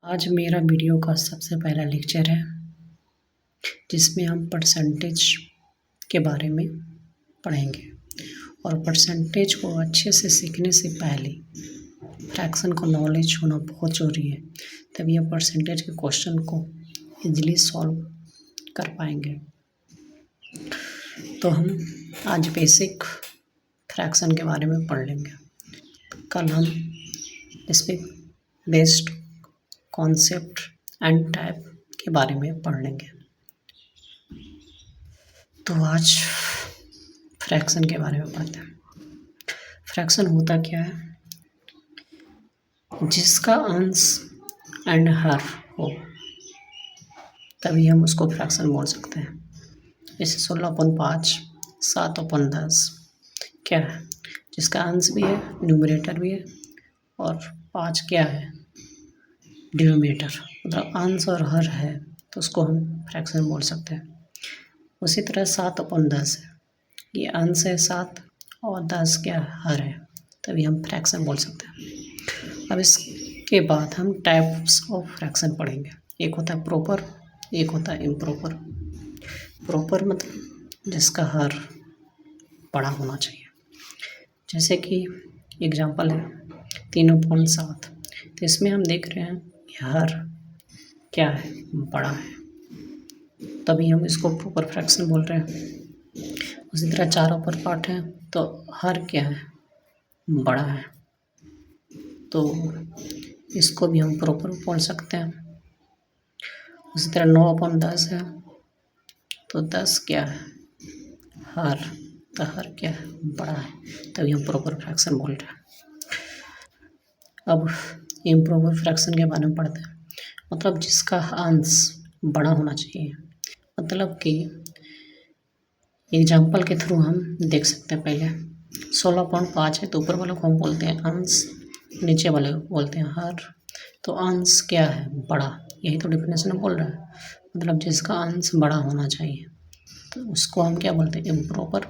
आज मेरा वीडियो का सबसे पहला लेक्चर है जिसमें हम परसेंटेज के बारे में पढ़ेंगे। और परसेंटेज को अच्छे से सीखने से पहले फ्रैक्शन को नॉलेज होना बहुत ज़रूरी है, तभी हम परसेंटेज के क्वेश्चन को इजीली सॉल्व कर पाएंगे। तो हम आज बेसिक फ्रैक्शन के बारे में पढ़ लेंगे। कल हम इसमें बेस्ड कॉन्सेप्ट एंड टाइप के बारे में पढ़ लेंगे। तो आज फ्रैक्शन के बारे में पढ़ते हैं। फ्रैक्शन होता क्या है? जिसका अंश एंड हर हो तभी हम उसको फ्रैक्शन बोल सकते हैं। जैसे 16/5, 7/10 क्या है? जिसका अंश भी है, न्यूमरेटर भी है, और 5 क्या है? डिनोमिनेटर। मतलब अंश और हर है तो उसको हम फ्रैक्शन बोल सकते हैं। उसी तरह 7/10 है, ये अंश है 7 और 10 क्या हर है, तभी हम फ्रैक्शन बोल सकते हैं। अब इसके बाद हम टाइप्स ऑफ फ्रैक्शन पढ़ेंगे। एक होता है प्रॉपर, एक होता है इम्प्रॉपर। प्रॉपर मतलब जिसका हर बड़ा होना चाहिए। जैसे कि एग्जांपल है 3/7, तो इसमें हम देख रहे हैं कि हर क्या है? बड़ा है, तभी हम इसको प्रॉपर फ्रैक्शन बोल रहे हैं। उसी तरह 4/8 है तो हर क्या है? बड़ा है, तो इसको भी हम प्रॉपर बोल सकते हैं। उसी तरह 9/10 है तो 10 क्या है? हर, तो हर क्या है? बड़ा है, तभी हम प्रॉपर फ्रैक्शन बोल रहे हैं। अब इम्प्रॉपर फ्रैक्शन के बारे में पढ़ते हैं। मतलब जिसका अंश बड़ा होना चाहिए। मतलब कि एग्जाम्पल के थ्रू हम देख सकते हैं। पहले 16/5 है तो ऊपर वाले को हम बोलते हैं अंश, नीचे वाले को बोलते हैं हर। तो अंश क्या है? बड़ा। यही तो डिफिनेशन में बोल रहा है। मतलब जिसका अंश बड़ा होना चाहिए तो उसको हम क्या बोलते हैं? Improper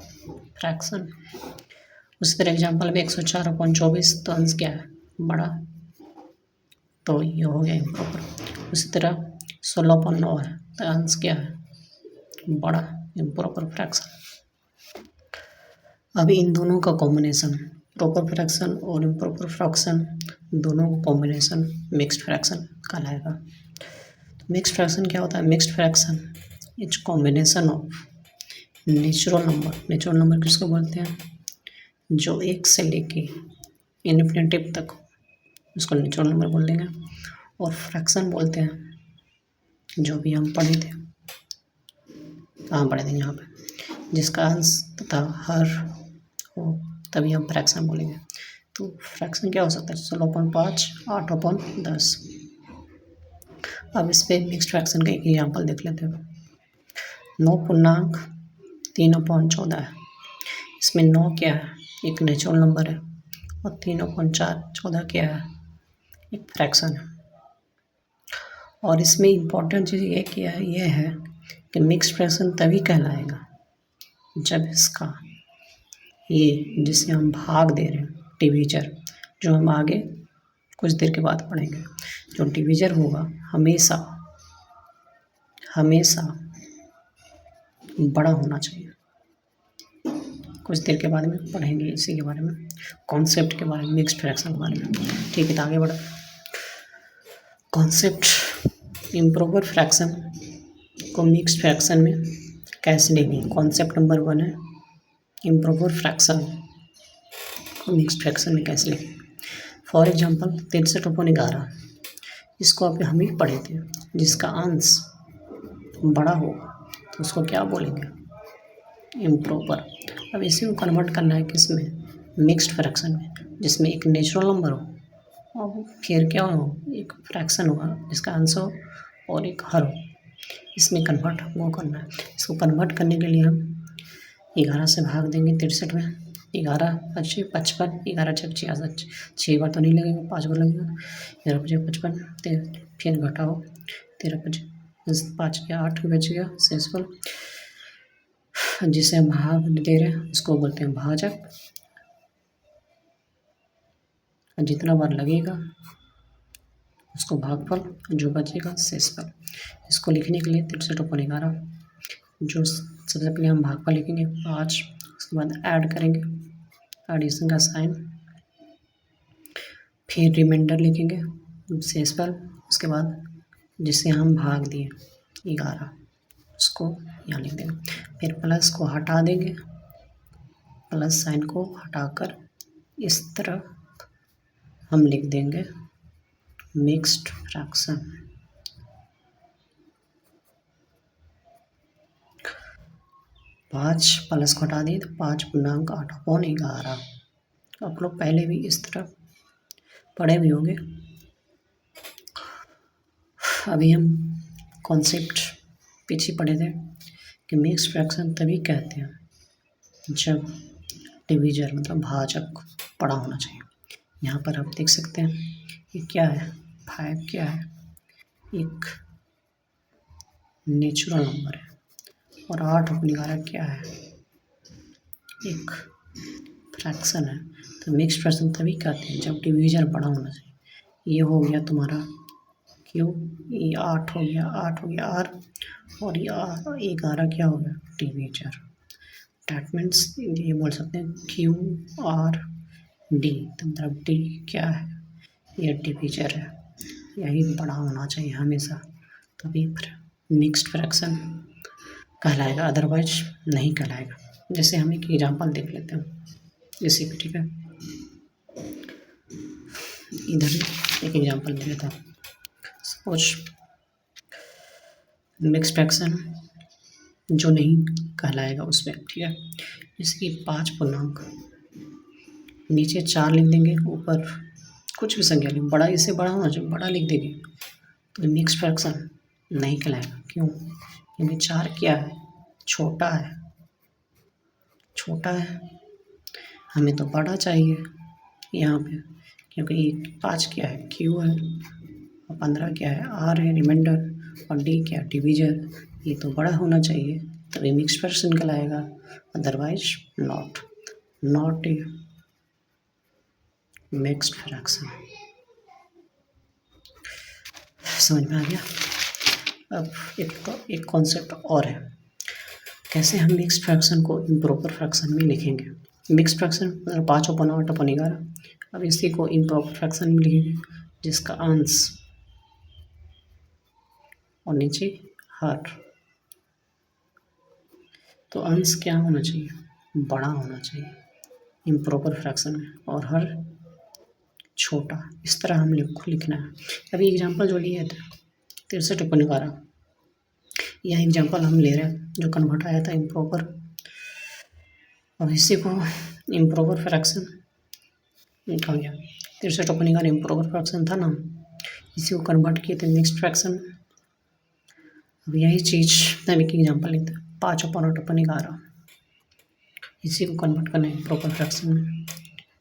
fraction. उसी तरह एग्जाम्पल में 104/24 तो अंश क्या है? बड़ा, तो ये हो गया इम्प्रॉपर। उसी तरह 16/9 है तो अंश क्या है? बड़ा, इम्प्रॉपर फ्रैक्शन। अब इन दोनों का कॉम्बिनेशन, प्रॉपर फ्रैक्शन और इम्प्रॉपर फ्रैक्शन, दोनों का कॉम्बिनेशन मिक्स्ड फ्रैक्शन कहलाएगा। तो मिक्स्ड फ्रैक्शन क्या होता है? Mixed fraction it's combination of natural number. Natural number किसको बोलते हैं? जो 1 से लेके इन्फिनिटी तक, उसको नेचुरल नंबर बोल देंगे। और फ्रैक्शन बोलते हैं जो भी हम पढ़े थे, कहाँ पढ़े थे? यहाँ पे जिसका अंश तथा हर हो तभी हम फ्रैक्शन बोलेंगे। तो फ्रैक्शन क्या हो सकता है? 16/5, 8/10। अब इस पर मिक्स्ड फ्रैक्शन का एक एग्जाम्पल देख लेते हैं। 9.3/14 है। इसमें 9 क्या है? एक नेचुरल नंबर है, और 3/14 क्या है? एक फ्रैक्शन है। और इसमें इम्पॉर्टेंट चीज़ ये है कि मिक्स्ड फ्रैक्शन तभी कहलाएगा जब इसका ये जिसे हम भाग दे रहे हैं, डिवीज़र, जो हम आगे कुछ देर के बाद पढ़ेंगे। जो डिवीज़र होगा हमेशा बड़ा होना चाहिए। कुछ देर के बाद में पढ़ेंगे इसी के बारे में, कॉन्सेप्ट के बारे में, मिक्स्ड फ्रैक्शन के बारे में। ठीक है, तो आगे बढ़ा। कॉन्सेप्ट इम्प्रॉपर फ्रैक्शन को मिक्स्ड फ्रैक्शन में कैसे लेंगे? कॉन्सेप्ट नंबर 1 है इम्प्रॉपर फ्रैक्शन को मिक्स्ड फ्रैक्शन में कैसे लेंगे। फॉर एग्जांपल 63/11, इसको अभी हम ही पढ़े थे। जिसका अंश बड़ा होगा तो उसको क्या बोलेंगे? इम्प्रॉपर। अब इसी को कन्वर्ट करना है किसमें? मिक्स्ड फ्रैक्शन में, जिसमें एक नेचुरल नंबर हो और फिर क्या हो? एक फ्रैक्शन होगा जिसका अंश हो और एक हर हो। इसमें कन्वर्ट वो करना है। इसको कन्वर्ट करने के लिए हम 11 से भाग देंगे 63 में। 11×5 = 55, 11×6 = 66। 6 बार तो नहीं लगेगा, 5 बार लगेगा। 11×5 = 55, फिर घटाओ 13×5 5 गया 8 बच गया शेषफल। जिसे हम भाग दे रहे हैं उसको बोलते हैं भाजक। जितना बार लगेगा उसको भागफल, जो बचेगा शेषफल। इसको लिखने के लिए 63/11, जो सबसे पहले हम भागफल लिखेंगे 5, उसके बाद ऐड करेंगे, एडिशन का साइन, फिर रिमाइंडर लिखेंगे शेषफल, उसके बाद जिसे हम भाग दिए 11 उसको यहाँ लिख देंगे, फिर प्लस को हटा देंगे, प्लस साइन को हटाकर इस तरह हम लिख देंगे मिक्स्ड फ्रैक्शन। 5 प्लस को हटा दिए तो 5/8/11। आप लोग पहले भी इस तरह पढ़े भी होंगे। अभी हम कॉन्सेप्ट पीछे पढ़े थे कि मिक्स्ड फ्रैक्शन तभी कहते हैं जब डिवीजर मतलब भाजक बड़ा होना चाहिए। यहाँ पर आप देख सकते हैं ये क्या है, 5 क्या है, एक नेचुरल नंबर है, और 8/11 क्या है, एक फ्रैक्शन है। तो मिक्स्ड फ्रैक्शन तभी कहते हैं जब डिवीजर बड़ा होना चाहिए। ये हो गया तुम्हारा क्यू, ये 8 हो गया, 8 हो गया आर, और ये 11 क्या हो गया डिवीजर। डैट मीन्स ये बोल सकते हैं क्यू आर डी, तो मतलब डी क्या है, ये डिवीजर है, यही बड़ा होना चाहिए हमेशा, तभी मिक्स्ड फ्रैक्शन कहलाएगा, अदरवाइज नहीं कहलाएगा। जैसे हम एक एग्जांपल देख लेते हैं इसी पे, ठीक है। इधर एक एग्जांपल दे देता हूँ। सपोज मिक्स्ड फ्रैक्शन जो नहीं कहलाएगा उसमें, ठीक है। जैसे कि 5 नीचे 4 लिख देंगे, ऊपर कुछ भी संख्या लिख, बड़ा इससे बड़ा होना चाहिए, बड़ा लिख देंगे तो मिक्स्ड फ्रैक्शन नहीं कहलाएगा। क्यों? क्योंकि 4 क्या है, छोटा है, छोटा है, हमें तो बड़ा चाहिए यहाँ पे, क्योंकि 5 क्या है क्यू है, और 15 क्या है आर है रिमाइंडर, और डी क्या डिवीजर, ये तो बड़ा होना चाहिए तभी मिक्स्ड फ्रैक्शन कहलाएगा, otherwise not a mixed fraction. समझ में आ गया? अब एक कॉन्सेप्ट और है, कैसे हम मिक्स्ड फ्रैक्शन को इम्प्रॉपर फ्रैक्शन में लिखेंगे। मिक्स्ड फ्रैक्शन मतलब 5/8/11। अब इसी को इम्प्रॉपर फ्रैक्शन में लिखेंगे जिसका अंश और नीचे हर, तो अंश क्या होना चाहिए, बड़ा होना चाहिए इम्प्रॉपर फ्रैक्शन में, और हर छोटा। इस तरह हम लिखना है। अभी एग्जांपल जो लिए थे 63/11, यह एग्जांपल हम ले रहे हैं जो कन्वर्ट आया था इम्प्रॉपर। अब इसी को इम्प्रॉपर फ्रैक्शन लिखा गया, 63/11 इम्प्रॉपर फ्रैक्शन था ना, इसी को कन्वर्ट किए थे मिक्स्ड फ्रैक्शन। अब यही चीज़ मैं एक एग्जांपल लेते हैं 5/8/11, इसी को कन्वर्ट करना है इम्प्रॉपर फ्रैक्शन में,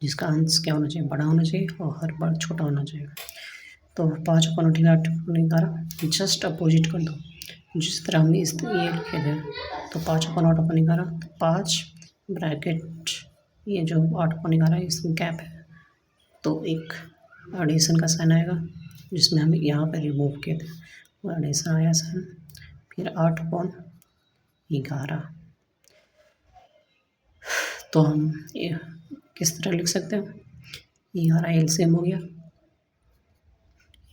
जिसका अंश क्या होना चाहिए, बड़ा होना चाहिए, और हर बार छोटा होना चाहिए। तो 5/8/11 जस्ट अपोजिट कर दो, जिस तरह हमने ये लिखे थे, तो 5/8/11, 5 ब्रैकेट, ये जो 8/11 इसमें गैप है, तो एक एडिशन का साइन आएगा जिसमें हम यहाँ पे रिमूव किए थे, वो एडिशन आया साइन, फिर 8/11। तो हम ये किस तरह लिख सकते हैं, 11 एलसीएम हो गया,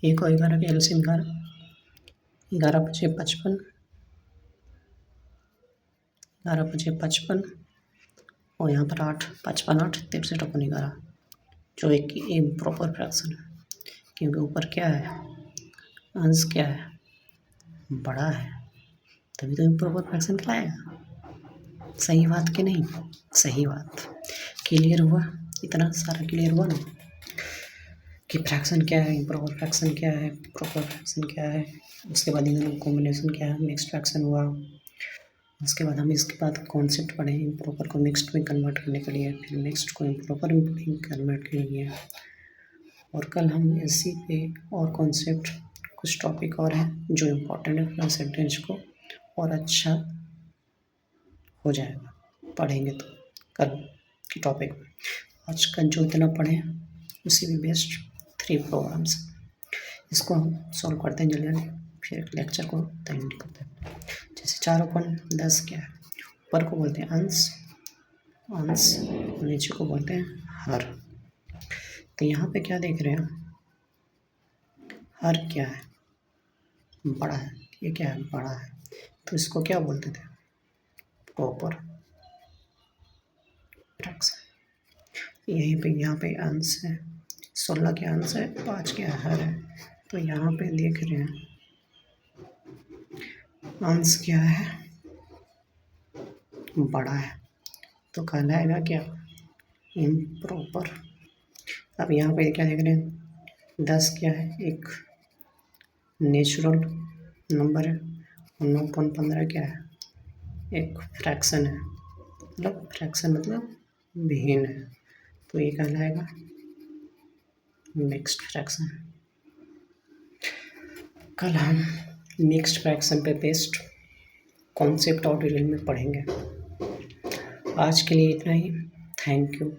1 और 11 का एलसीएम 11, 11×5 = 55, 11×5 = 55, और यहाँ पर 8, 5×8 63/11, जो एक इम्प्रॉपर फ्रैक्शन है, क्योंकि ऊपर क्या है, अंश क्या है, बड़ा है, तभी तो इम्प्रॉपर फ्रैक्शन कहलाएगा। सही बात कि नहीं? सही बात। क्लियर हुआ? इतना सारा क्लियर हुआ ना कि फ्रैक्शन क्या है, इम्प्रॉपर फ्रैक्शन क्या है, प्रॉपर फ्रैक्शन क्या है, उसके बाद इन दोनों कॉम्बिनेशन क्या है, मिक्स्ड फ्रैक्शन हुआ। उसके बाद हम इसके बाद कॉन्सेप्ट पढ़े इम्प्रॉपर को मिक्स्ड में कन्वर्ट करने के लिए, फिर मिक्स्ड को इम्प्रॉपर में कन्वर्ट के लिए, और कल हम इसी पे और कॉन्सेप्ट कुछ टॉपिक और हैं जो इम्पोर्टेंट है प्लस सेंटेंस को और अच्छा हो जाएगा पढ़ेंगे तो कल के टॉपिक में। आज का जो इतना पढ़े उसी में बेस्ट 3 प्रोग्राम्स। इसको हम सॉल्व करते हैं जल्दी जल्दी, फिर लेक्चर को एंड करते हैं। जैसे 4/10 क्या है, ऊपर को बोलते हैं अंश, नीचे को बोलते हैं हर। तो यहाँ पे क्या देख रहे हैं, हर क्या है, बड़ा है, ये क्या है, बड़ा है, तो इसको क्या बोलते थे, प्रॉपर फ्रैक्शन। यहीं पे यहाँ पे अंश है, 16 क्या अंश है, 5 क्या हर है। तो यहाँ पे देख रहे हैं अंश क्या है, बड़ा है, तो कहलाएगा क्या, इम्प्रॉपर। अब यहाँ पे क्या देख रहे हैं, 10 क्या है, एक नेचुरल नंबर है, 9/15 क्या है, एक फ्रैक्शन है, मतलब फ्रैक्शन मतलब भिन्न है, तो ये कहलाएगा मिक्स्ड फ्रैक्शन। कल हम मिक्स्ड फ्रैक्शन पे बेस्ड कॉन्सेप्ट और डिटेल में पढ़ेंगे। आज के लिए इतना ही, थैंक यू।